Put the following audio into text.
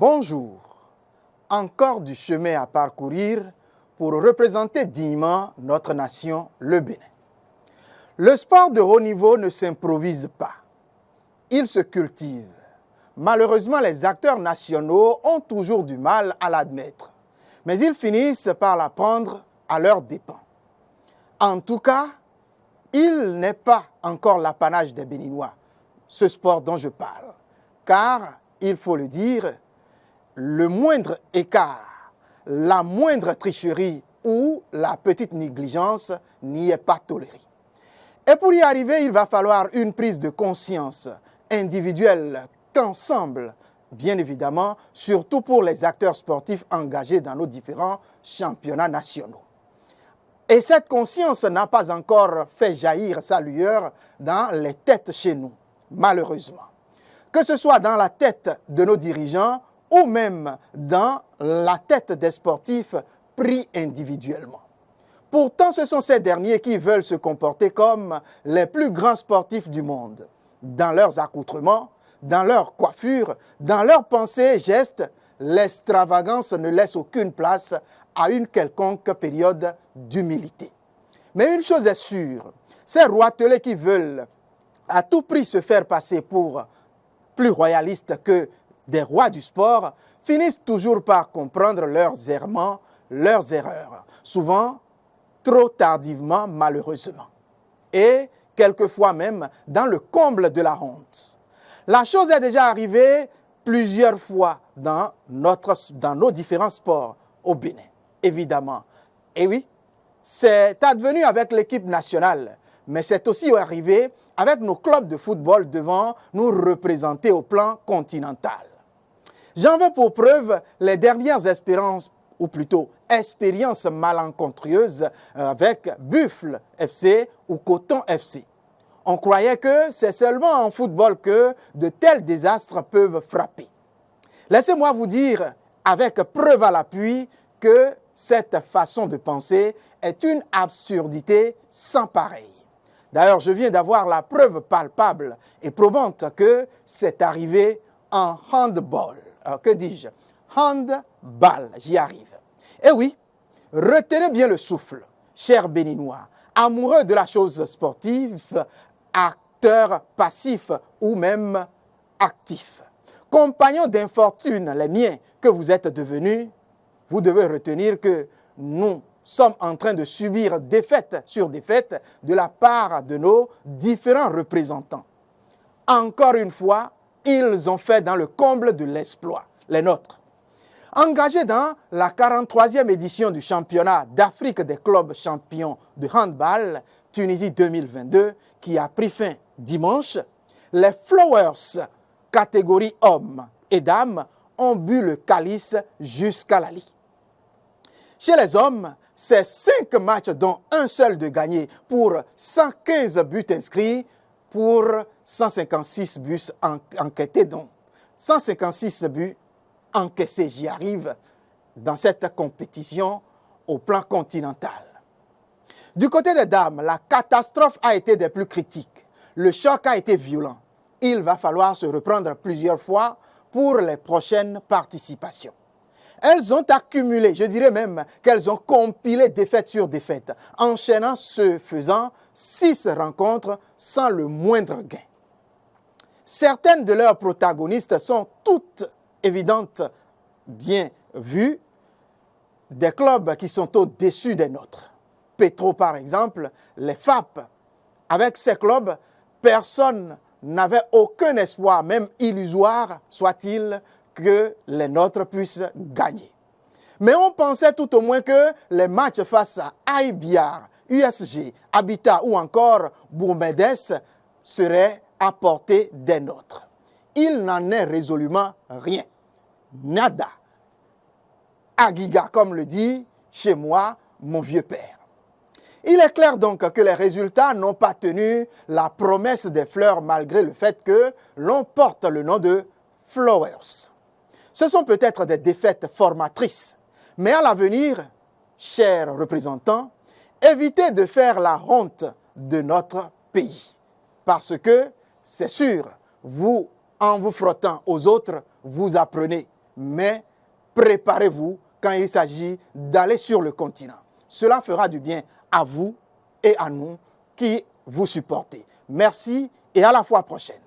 Bonjour, encore du chemin à parcourir pour représenter dignement notre nation, le Bénin. Le sport de haut niveau ne s'improvise pas, il se cultive. Malheureusement, les acteurs nationaux ont toujours du mal à l'admettre, mais ils finissent par l'apprendre à leurs dépens. En tout cas, il n'est pas encore l'apanage des Béninois, ce sport dont je parle, car, il faut le dire, le moindre écart, la moindre tricherie ou la petite négligence n'y est pas tolérée. Et pour y arriver, il va falloir une prise de conscience individuelle qu'ensemble, bien évidemment, surtout pour les acteurs sportifs engagés dans nos différents championnats nationaux. Et cette conscience n'a pas encore fait jaillir sa lueur dans les têtes chez nous, malheureusement. Que ce soit dans la tête de nos dirigeants ou même dans la tête des sportifs pris individuellement. Pourtant, ce sont ces derniers qui veulent se comporter comme les plus grands sportifs du monde. Dans leurs accoutrements, dans leurs coiffures, dans leurs pensées et gestes, l'extravagance ne laisse aucune place à une quelconque période d'humilité. Mais une chose est sûre, ces roitelets qui veulent à tout prix se faire passer pour plus royalistes que des rois du sport finissent toujours par comprendre leurs errements, leurs erreurs, souvent trop tardivement malheureusement, et quelquefois même dans le comble de la honte. La chose est déjà arrivée plusieurs fois dans nos différents sports au Bénin, évidemment. Et oui, c'est advenu avec l'équipe nationale, mais c'est aussi arrivé avec nos clubs de football devant nous représenter au plan continental. J'en veux pour preuve les dernières expériences malencontreuses avec Buffle FC ou Coton FC. On croyait que c'est seulement en football que de tels désastres peuvent frapper. Laissez-moi vous dire, avec preuve à l'appui, que cette façon de penser est une absurdité sans pareille. D'ailleurs, je viens d'avoir la preuve palpable et probante que c'est arrivé en handball. Alors, que dis-je? Handball, j'y arrive. Et oui, retenez bien le souffle, chers Béninois, amoureux de la chose sportive, acteurs passifs ou même actifs. Compagnons d'infortune, les miens, que vous êtes devenus, vous devez retenir que nous sommes en train de subir défaite sur défaite de la part de nos différents représentants. Encore une fois, ils ont fait dans le comble de l'exploit, les nôtres. Engagés dans la 43e édition du championnat d'Afrique des clubs champions de handball, Tunisie 2022, qui a pris fin dimanche, les Flowers, catégorie hommes et dames, ont bu le calice jusqu'à la lie. Chez les hommes, c'est 5 matchs dont un seul de gagné pour 115 buts inscrits pour 156 buts enquêtés. Donc 156 buts encaissés, j'y arrive, dans cette compétition au plan continental. Du côté des dames, la catastrophe a été des plus critiques. Le choc a été violent. Il va falloir se reprendre plusieurs fois pour les prochaines participations. Elles ont accumulé, je dirais même qu'elles ont compilé défaite sur défaite, enchaînant ce faisant 6 rencontres sans le moindre gain. Certaines de leurs protagonistes sont toutes évidentes, bien vues, des clubs qui sont au-dessus des nôtres. Petro, par exemple, les FAP. Avec ces clubs, personne n'avait aucun espoir, même illusoire soit-il, que les nôtres puissent gagner. Mais on pensait tout au moins que les matchs face à Aïbiar, USG, Habitat ou encore Bourmedes seraient à portée des nôtres. Il n'en est résolument rien. Nada. Agiga, comme le dit chez moi mon vieux père. Il est clair donc que les résultats n'ont pas tenu la promesse des fleurs malgré le fait que l'on porte le nom de Flowers. Ce sont peut-être des défaites formatrices, mais à l'avenir, chers représentants, évitez de faire la honte de notre pays. Parce que, c'est sûr, vous, en vous frottant aux autres, vous apprenez. mais préparez-vous quand il s'agit d'aller sur le continent. Cela fera du bien à vous et à nous qui vous supportez. Merci et à la fois prochaine.